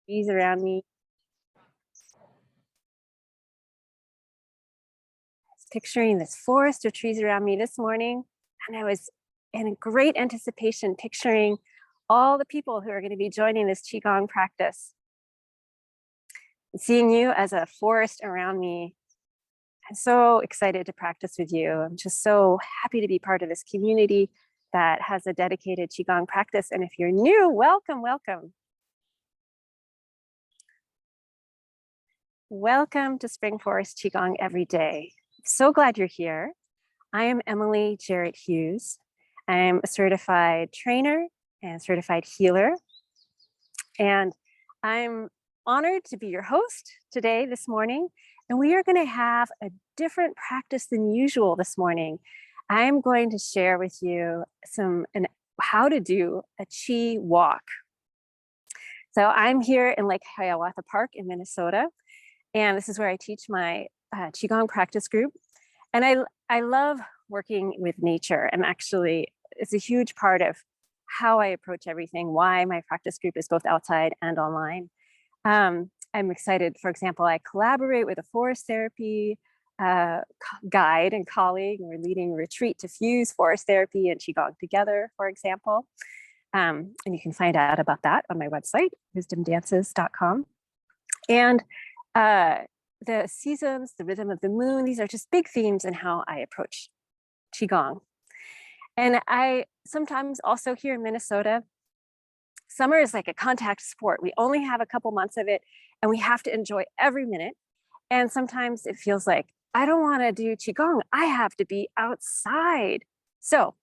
Trees around me. I was picturing this forest of trees around me this morning, and I was in great anticipation picturing all the people who are going to be joining this Qigong practice. Seeing you as a forest around me, I'm so excited to practice with you. I'm just so happy to be part of this community that has a dedicated Qigong practice. And if you're new, welcome, welcome. Welcome to Spring Forest Qigong Every Day. So glad you're here. I am Emily Jarrett Hughes. I'm a certified trainer and certified healer. And I'm honored to be your host today, this morning. And we are going to have a different practice than usual this morning. I'm going to share with you how to do a Qi walk. So I'm here in Lake Hiawatha Park in Minnesota. And this is where I teach my Qigong practice group. And I love working with nature. And actually, it's a huge part of how I approach everything, why my practice group is both outside and online. I'm excited, for example, I collaborate with a forest therapy guide and colleague. We're leading a retreat to fuse forest therapy and Qigong together, for example. And you can find out about that on my website, wisdomdances.com. And the seasons, the rhythm of the moon, these are just big themes in how I approach Qigong. And I sometimes also here in Minnesota, summer is like a contact sport. We only have a couple months of it and we have to enjoy every minute. And sometimes it feels like, I don't want to do Qigong. I have to be outside. So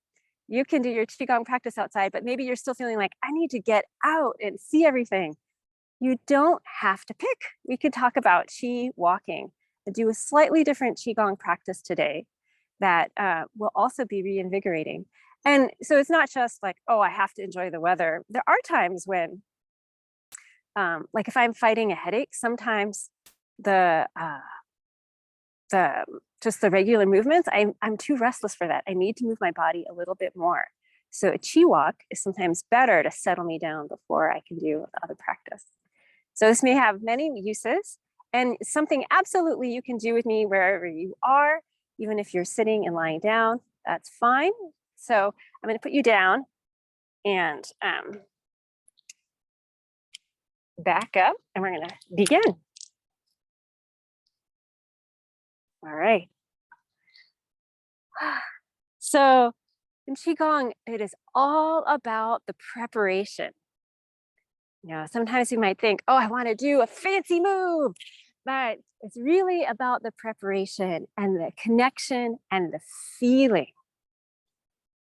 you can do your Qigong practice outside, but maybe you're still feeling like, I need to get out and see everything. You don't have to pick. We could talk about Qi walking and do a slightly different Qigong practice today that will also be reinvigorating. And so it's not just like, oh, I have to enjoy the weather. There are times when, like if I'm fighting a headache, sometimes just the regular movements, I'm too restless for that. I need to move my body a little bit more. So a Qi walk is sometimes better to settle me down before I can do the other practice. So this may have many uses and something absolutely you can do with me wherever you are, even if you're sitting and lying down, that's fine. So I'm going to put you down and back up and we're going to begin. All right. So in Qigong, it is all about the preparation. You know, sometimes you might think, oh, I want to do a fancy move, but it's really about the preparation and the connection and the feeling.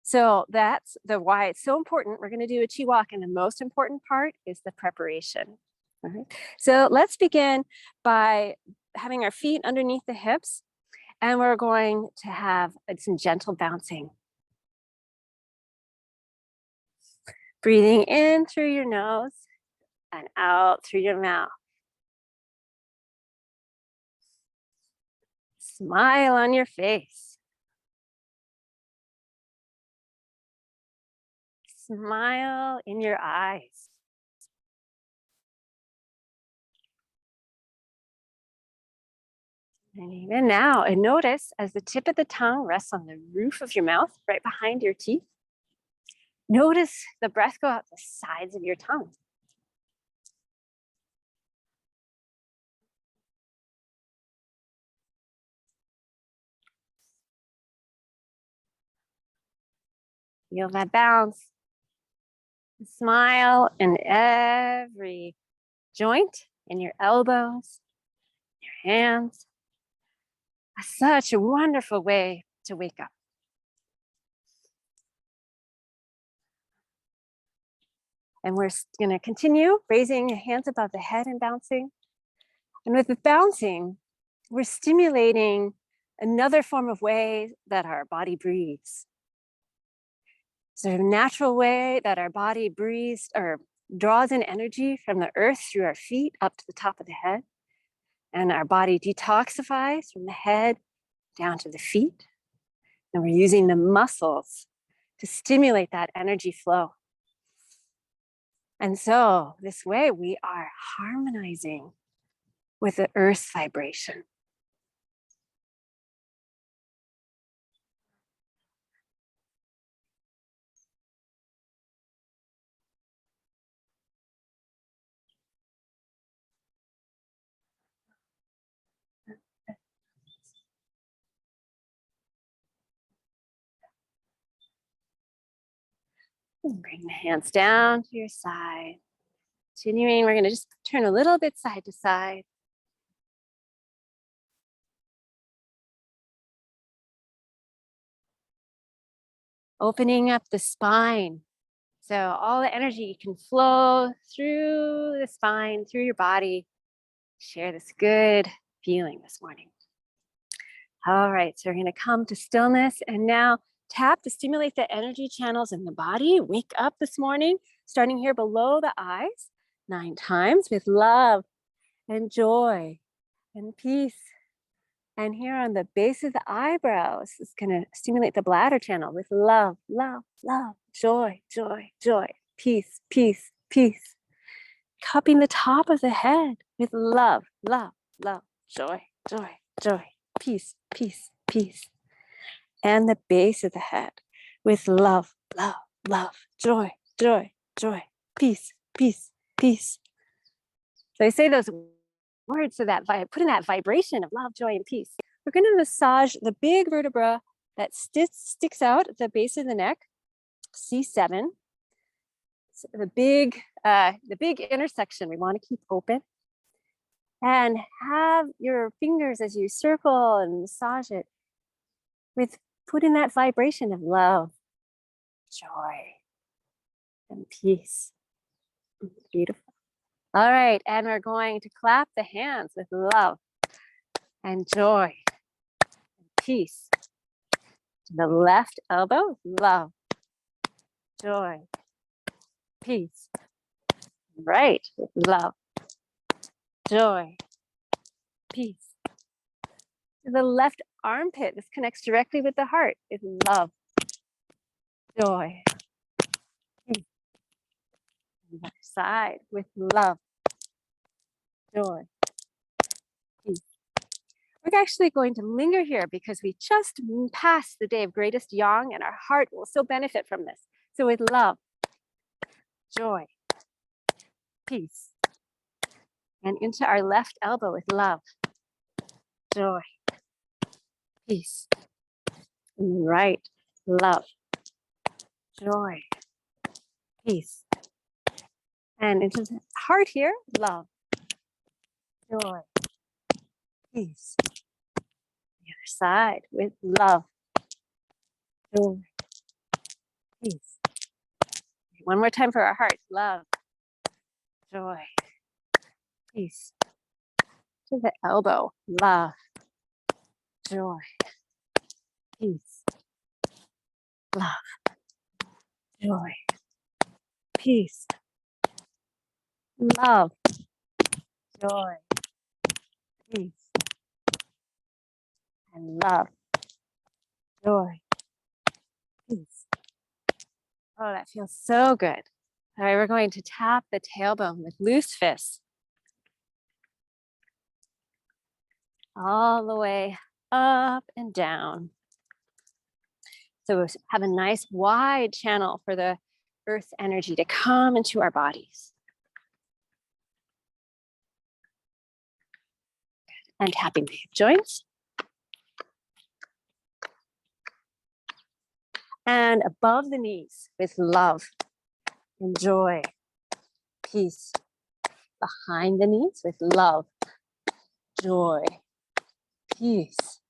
So that's why it's so important. We're going to do a Qi walk, and the most important part is the preparation. All right. So let's begin by having our feet underneath the hips, and we're going to have some gentle bouncing. Breathing in through your nose and out through your mouth. Smile on your face. Smile in your eyes. And even now, and notice as the tip of the tongue rests on the roof of your mouth, right behind your teeth. Notice the breath go out the sides of your tongue. Feel that bounce. Smile in every joint, in your elbows, your hands. Such a wonderful way to wake up. And we're going to continue raising your hands above the head and bouncing. And with the bouncing, we're stimulating another form of way that our body breathes. So a natural way that our body breathes or draws in energy from the earth through our feet up to the top of the head. And our body detoxifies from the head down to the feet. And we're using the muscles to stimulate that energy flow. And so this way we are harmonizing with the earth vibration. Bring the hands down to your side. Continuing, we're going to just turn a little bit side to side. Opening up the spine. So all the energy can flow through the spine, through your body. Share this good feeling this morning. All right, so we're going to come to stillness and now tap to stimulate the energy channels in the body. Wake up this morning, starting here below the eyes, 9 times with love and joy and peace. And here on the base of the eyebrows, it's going to stimulate the bladder channel with love, love, love, joy, joy, joy, peace, peace, peace. Cupping the top of the head with love, love, love, joy, joy, joy, peace, peace, peace. And the base of the head with love, love, love, joy, joy, joy, peace, peace, peace. So I say those words so that put in that vibration of love, joy, and peace. We're going to massage the big vertebra that sticks out at the base of the neck, C7. So the big intersection we want to keep open. And have your fingers as you circle and massage it with putting that vibration of love, joy, and peace. Beautiful. All right, and we're going to clap the hands with love and joy and peace. To the left elbow, love, joy, peace. Right, with love, joy, peace. To the left armpit, this connects directly with the heart, with love, joy, peace. The other side with love, joy, peace. We're actually going to linger here because we just passed the day of greatest yang and our heart will so benefit from this. So with love, joy, peace. And into our left elbow with love, joy, peace. And right, love, joy, peace. And into the heart here, love, joy, peace. The other side with love, joy, peace. One more time for our heart, love, joy, peace. To the elbow, love, joy, peace, love, joy, peace, love, joy, peace, and love, joy, peace. Oh, that feels so good. All right, we're going to tap the tailbone with loose fists. All the way up and down. So have a nice wide channel for the earth energy to come into our bodies. And tapping the hip joints. And above the knees with love and joy, peace. Behind the knees with love, joy, peace.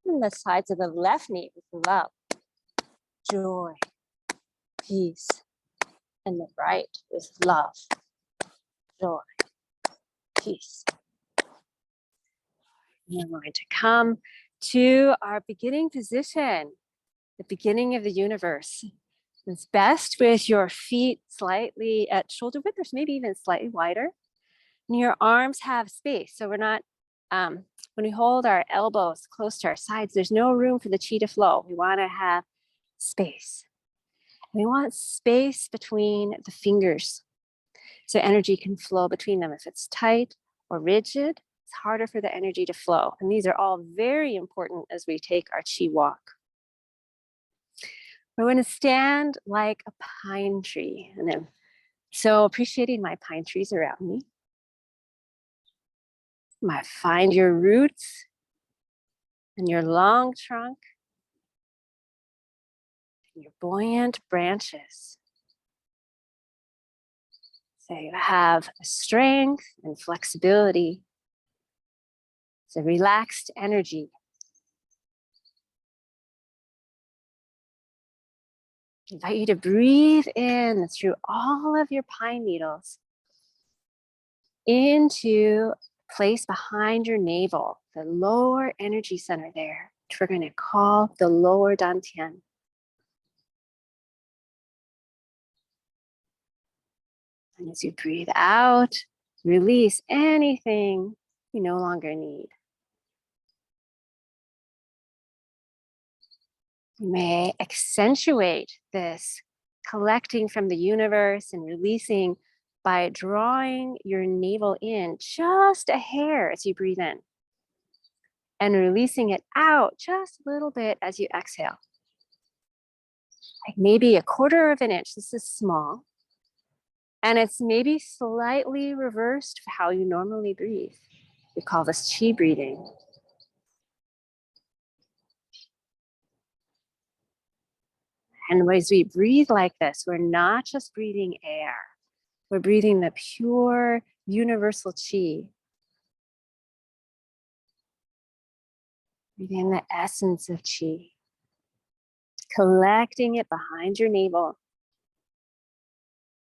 And the sides of the left knee with love, joy, peace. And the right with love, joy, peace. And we're going to come to our beginning position, the beginning of the universe. It's best with your feet slightly at shoulder width, or maybe even slightly wider. And your arms have space. So we're not, when we hold our elbows close to our sides, there's no room for the chi to flow. We want to have space. We want space between the fingers. so energy can flow between them. If it's tight or rigid, it's harder for the energy to flow. And these are all very important as we take our Qi walk. We're going to stand like a pine tree. And I'm so appreciating my pine trees around me. You might find your roots and your long trunk and your buoyant branches. So you have strength and flexibility. It's a relaxed energy. I invite you to breathe in through all of your pine needles into a place behind your navel, the lower energy center there, which we're going to call the lower dantian. And as you breathe out, release anything you no longer need. You may accentuate this collecting from the universe and releasing by drawing your navel in just a hair as you breathe in and releasing it out just a little bit as you exhale. Like maybe 1/4 of an inch. This is small. And it's maybe slightly reversed for how you normally breathe. We call this Qi breathing. And as we breathe like this, we're not just breathing air. We're breathing the pure universal Qi. Breathing the essence of Qi. Collecting it behind your navel.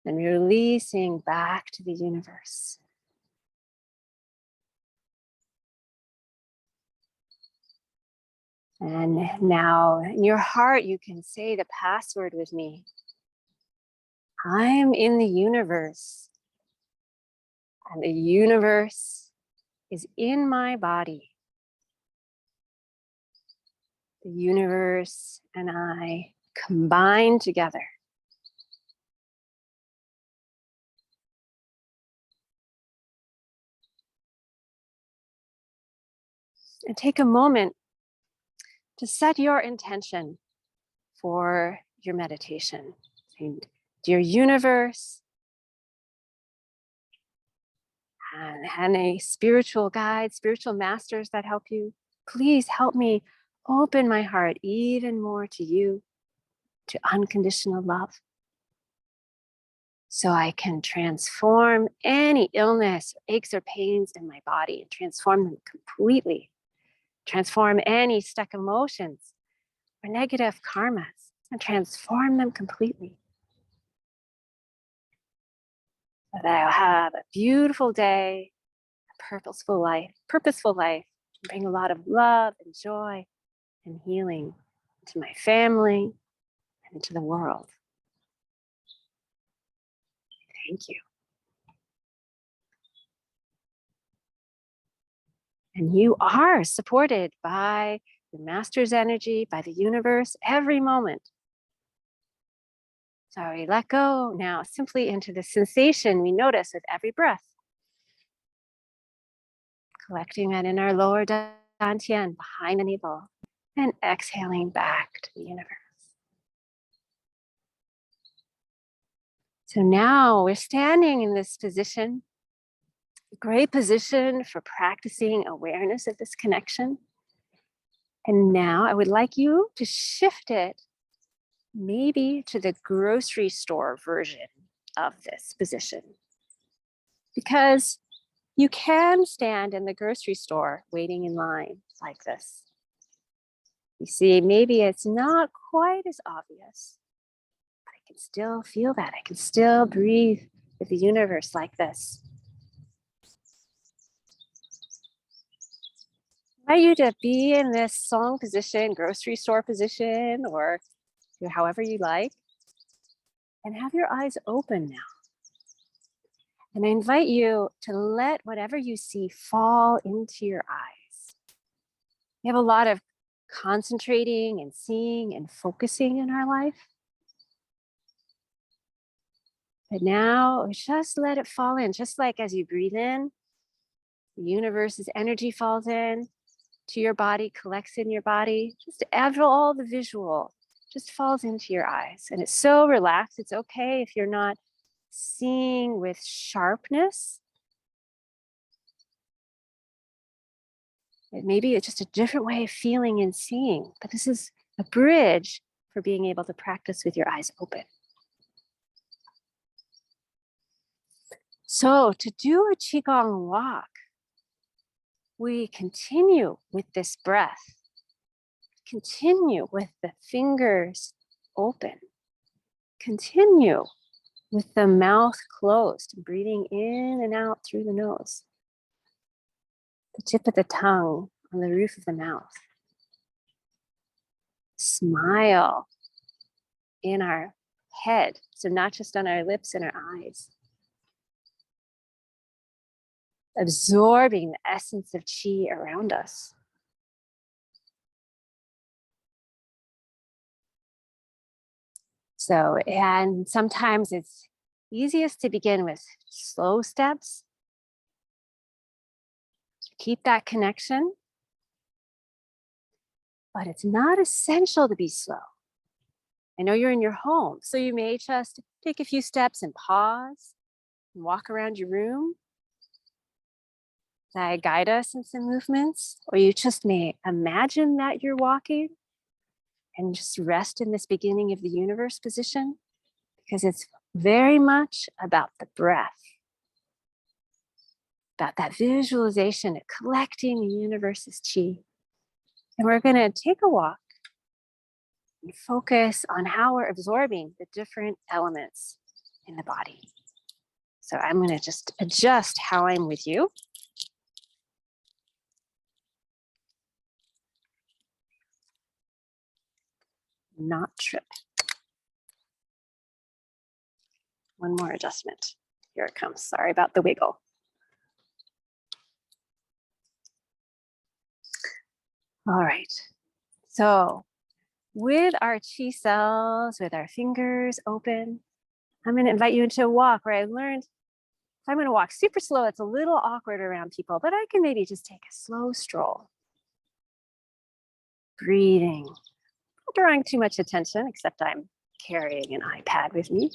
And releasing back to the universe. And now in your heart, you can say the password with me. I'm in the universe. And the universe is in my body. The universe and I combine together. And take a moment to set your intention for your meditation. And dear universe, and any spiritual guides, spiritual masters that help you, please help me open my heart even more to you, to unconditional love, so I can transform any illness, aches, or pains in my body and transform them completely. Transform any stuck emotions or negative karmas and transform them completely. So that I'll have a beautiful day, a purposeful life, and bring a lot of love and joy and healing to my family and to the world. Thank you. And you are supported by the master's energy, by the universe, every moment. So we let go now simply into the sensation we notice with every breath. Collecting that in our lower dantian behind the navel and exhaling back to the universe. So now we're standing in this position, a great position for practicing awareness of this connection. And now I would like you to shift it maybe to the grocery store version of this position. Because you can stand in the grocery store waiting in line like this. You see, maybe it's not quite as obvious, but I can still feel that. I can still breathe with the universe like this. I invite you to be in this song position, grocery store position, or however you like, and have your eyes open now. And I invite you to let whatever you see fall into your eyes. We have a lot of concentrating and seeing and focusing in our life. But now just let it fall in, just like as you breathe in, the universe's energy falls in to your body, collects in your body, just all the visual just falls into your eyes. And it's so relaxed. It's okay if you're not seeing with sharpness. Maybe it's just a different way of feeling and seeing, but this is a bridge for being able to practice with your eyes open. So to do a Qigong walk, we continue with this breath, continue with the fingers open, continue with the mouth closed, breathing in and out through the nose, the tip of the tongue on the roof of the mouth. Smile in our head, so not just on our lips and our eyes. Absorbing the essence of qi around us. So, and sometimes it's easiest to begin with slow steps. Keep that connection. But it's not essential to be slow. I know you're in your home, so you may just take a few steps and pause and walk around your room. I guide us in some movements, or you just may imagine that you're walking and just rest in this beginning of the universe position, because it's very much about the breath, about that visualization of collecting the universe's qi. And we're going to take a walk and focus on how we're absorbing the different elements in the body. So I'm going to just adjust how I'm with you. Not trip. One more adjustment. Here it comes. Sorry about the wiggle. All right. So with our qi cells, with our fingers open, I'm going to invite you into a walk where I learned if I'm going to walk super slow, it's a little awkward around people, but I can maybe just take a slow stroll. Breathing, not drawing too much attention, except I'm carrying an iPad with me.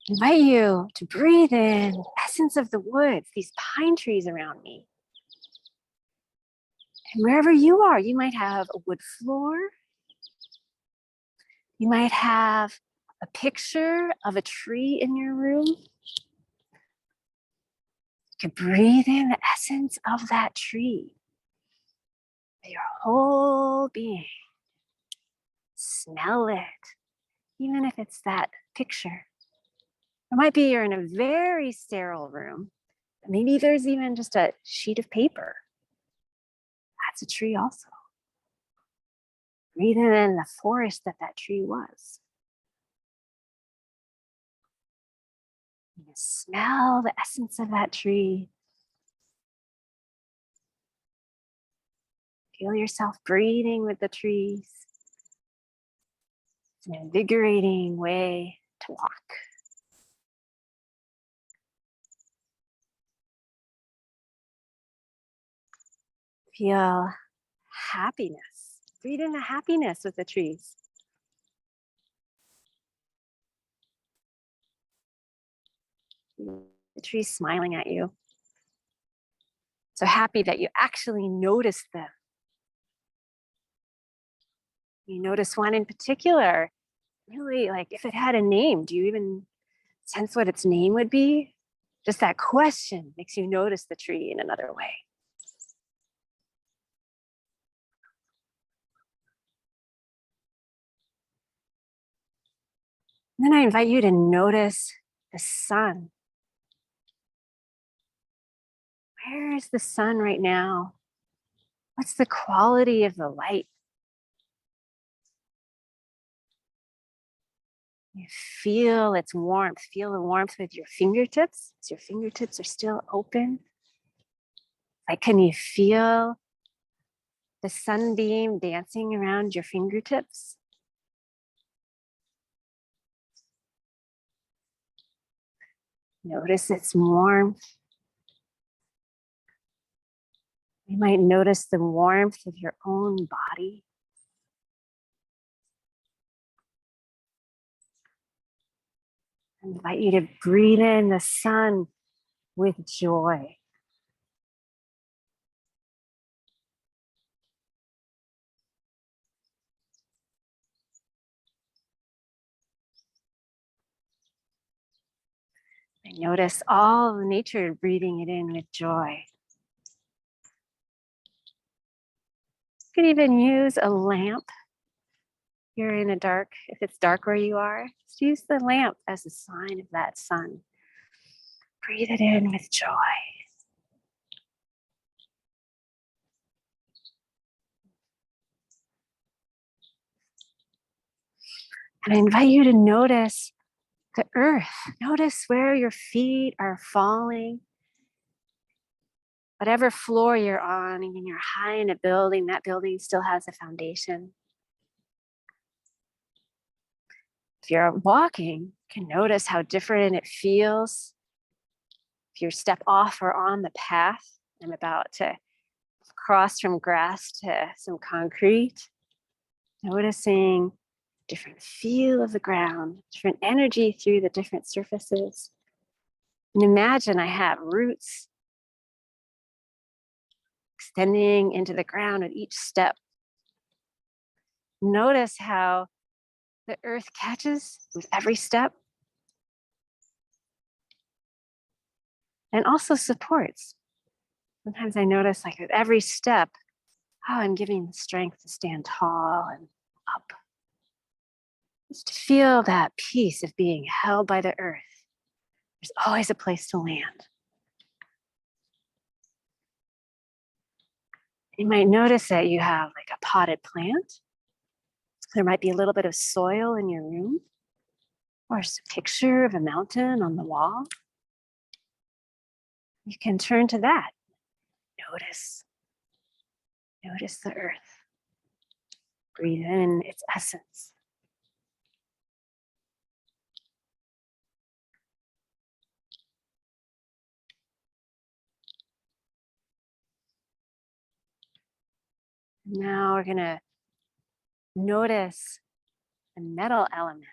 Invite you to breathe in the essence of the woods, these pine trees around me. And wherever you are, you might have a wood floor. You might have a picture of a tree in your room. You can breathe in the essence of that tree. Your whole being. Smell it, even if it's that picture. It might be you're in a very sterile room. Maybe there's even just a sheet of paper. That's a tree also. Breathe in the forest that tree was. You can smell the essence of that tree. Feel yourself breathing with the trees. It's an invigorating way to walk. Feel happiness. Breathe in the happiness with the trees. The trees smiling at you. So happy that you actually noticed them. You notice one in particular, really like if it had a name, do you even sense what its name would be? Just that question makes you notice the tree in another way. And then I invite you to notice the sun. Where is the sun right now? What's the quality of the light? You feel its warmth. Feel the warmth with your fingertips. As your fingertips are still open. Like, can you feel the sunbeam dancing around your fingertips? Notice its warmth. You might notice the warmth of your own body. I invite you to breathe in the sun with joy. And notice all of nature breathing it in with joy. You could even use a lamp. You're in a dark, if it's dark where you are, just use the lamp as a sign of that sun. Breathe it in with joy. And I invite you to notice the earth. Notice where your feet are falling. Whatever floor you're on, and you're high in a building, that building still has a foundation. If you're walking, you can notice how different it feels. If you step off or on the path, I'm about to cross from grass to some concrete, noticing different feel of the ground, different energy through the different surfaces. And imagine I have roots extending into the ground at each step. Notice how the earth catches with every step and also supports. Sometimes I notice, like, with every step, oh, I'm giving the strength to stand tall and up. Just to feel that peace of being held by the earth. There's always a place to land. You might notice that you have like a potted plant. There might be a little bit of soil in your room, or just a picture of a mountain on the wall. You can turn to that. Notice the earth. Breathe in its essence. Now we're gonna notice the metal element.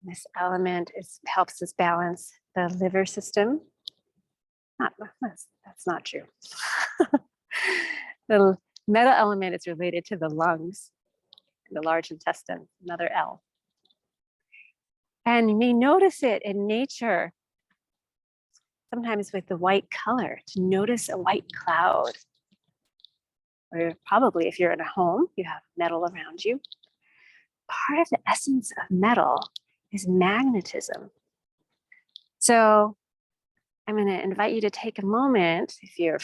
This element helps us balance the liver system. That's not true. The metal element is related to the lungs, the large intestine, another L. And you may notice it in nature, sometimes with the white color, to notice a white cloud. Or probably if you're in a home, you have metal around you. Part of the essence of metal is magnetism. So I'm going to invite you to take a moment, if you're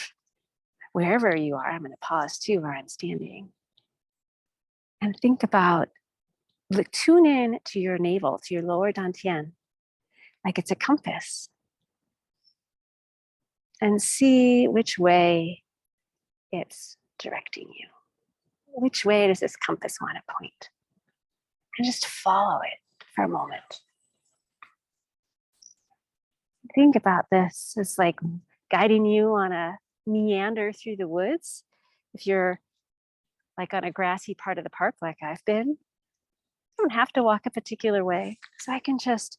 wherever you are, I'm going to pause too where I'm standing, and think about, tune in to your navel, to your lower dantian, like it's a compass, and see which way it's directing you. Which way does this compass want to point? And just follow it for a moment. Think about this as like guiding you on a meander through the woods. If you're like on a grassy part of the park like I've been, I don't have to walk a particular way. So I can just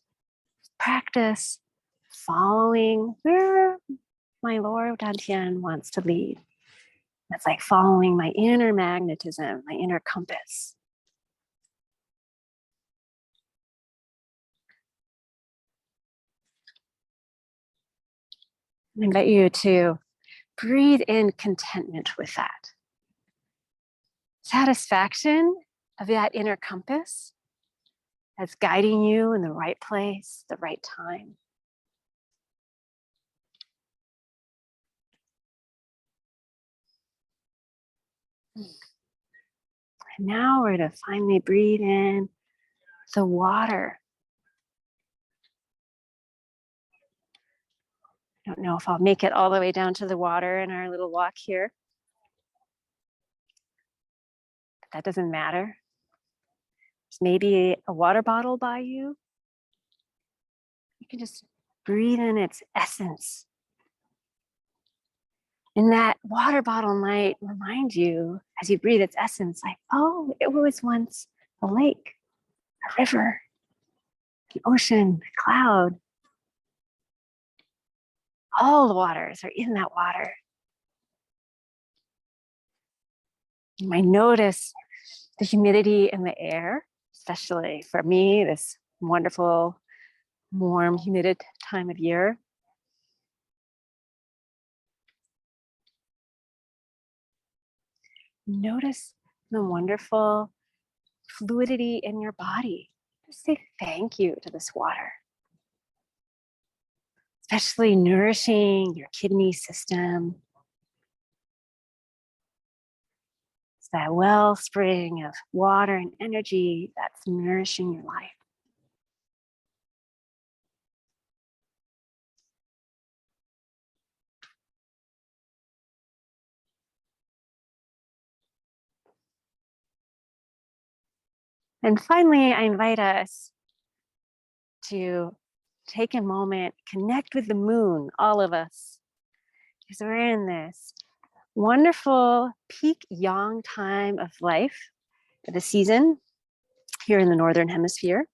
practice following where my lower dantian wants to lead. That's like following my inner magnetism, my inner compass. I invite you to breathe in contentment with that. Satisfaction of that inner compass that's guiding you in the right place, the right time. And now we're going to finally breathe in the water. I don't know if I'll make it all the way down to the water in our little walk here. But that doesn't matter. There's maybe a water bottle by you. You can just breathe in its essence. And that water bottle might remind you as you breathe its essence, like, oh, it was once a lake, a river, an ocean, a cloud. All the waters are in that water. You might notice the humidity in the air, especially for me, this wonderful, warm, humid time of year. Notice the wonderful fluidity in your body. Just say thank you to this water. Especially nourishing your kidney system. It's that wellspring of water and energy that's nourishing your life. And finally, I invite us to take a moment, connect with the moon, all of us, because we're in this wonderful peak yang time of life, the season here in the Northern Hemisphere.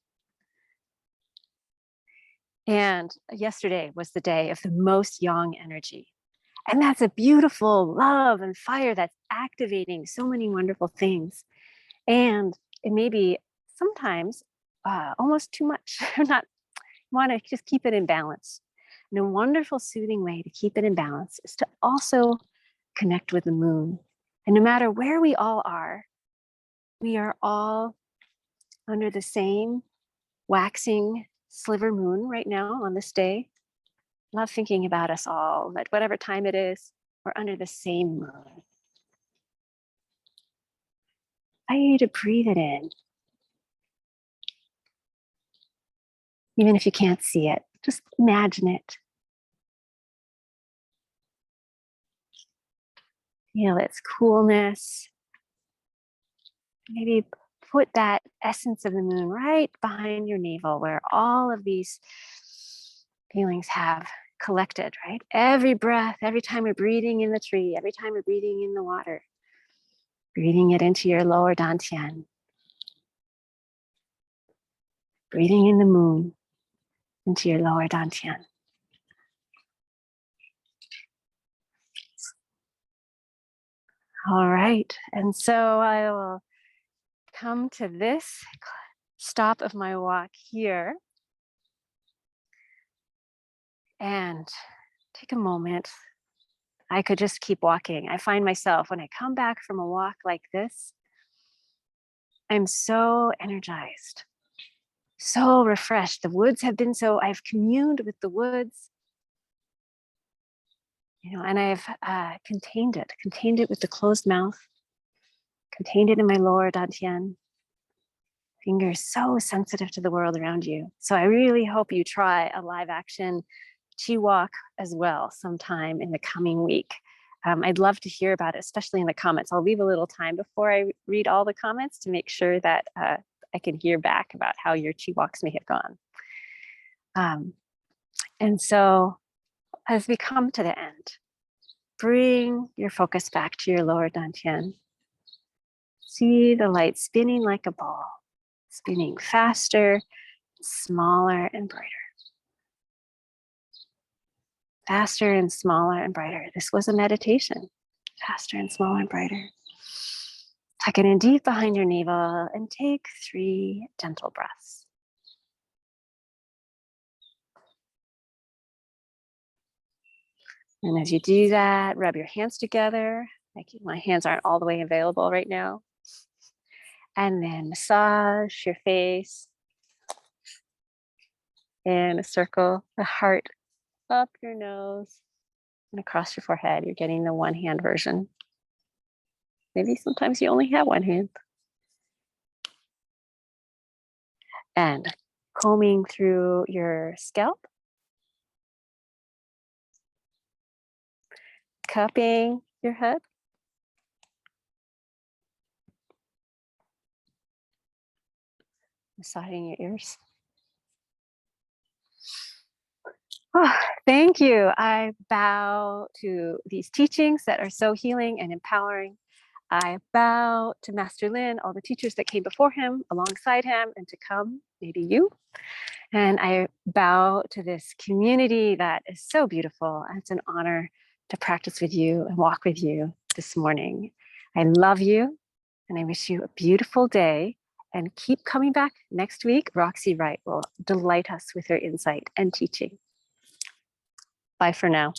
And yesterday was the day of the most yang energy. And that's a beautiful love and fire that's activating so many wonderful things. And it may be sometimes almost too much. Not want to just keep it in balance. And a wonderful soothing way to keep it in balance is to also connect with the moon. And no matter where we all are, we are all under the same waxing sliver moon right now on this day. Love thinking about us all, at whatever time it is, we're under the same moon. I need you to breathe it in. Even if you can't see it, just imagine it. Feel its coolness. Maybe put that essence of the moon right behind your navel where all of these feelings have collected, right? Every breath, every time we're breathing in the tree, every time we're breathing in the water, breathing it into your lower dantian, breathing in the moon into your lower dantian. All right, and so I will come to this stop of my walk here and take a moment. I could just keep walking. I find myself when I come back from a walk like this, I'm so energized, so refreshed. The woods have been so, I've communed with the woods, and I've contained it with the closed mouth, contained it in my lower dantian. Fingers so sensitive to the world around you. So I really hope you try a live action Qi walk as well sometime in the coming week. I'd love to hear about it, especially in the comments. I'll leave a little time before I read all the comments to make sure that I can hear back about how your Qi walks may have gone. And so as we come to the end, bring your focus back to your lower dantian. See the light spinning like a ball, spinning faster, smaller, and brighter. Faster and smaller and brighter. This was a meditation. Faster and smaller and brighter. Tuck it in deep behind your navel and take 3 gentle breaths. And as you do that, rub your hands together. My hands aren't all the way available right now. And then massage your face in a circle, a heart up your nose and across your forehead. You're getting the one hand version. Maybe sometimes you only have one hand. And combing through your scalp. Cupping your head. massaging your ears. Oh, thank you. I bow to these teachings that are so healing and empowering. I bow to Master Lin, all the teachers that came before him, alongside him, and to come, maybe you. And I bow to this community that is so beautiful. It's an honor to practice with you and walk with you this morning. I love you, and I wish you a beautiful day. And keep coming back next week. Roxy Wright will delight us with her insight and teaching. Bye for now.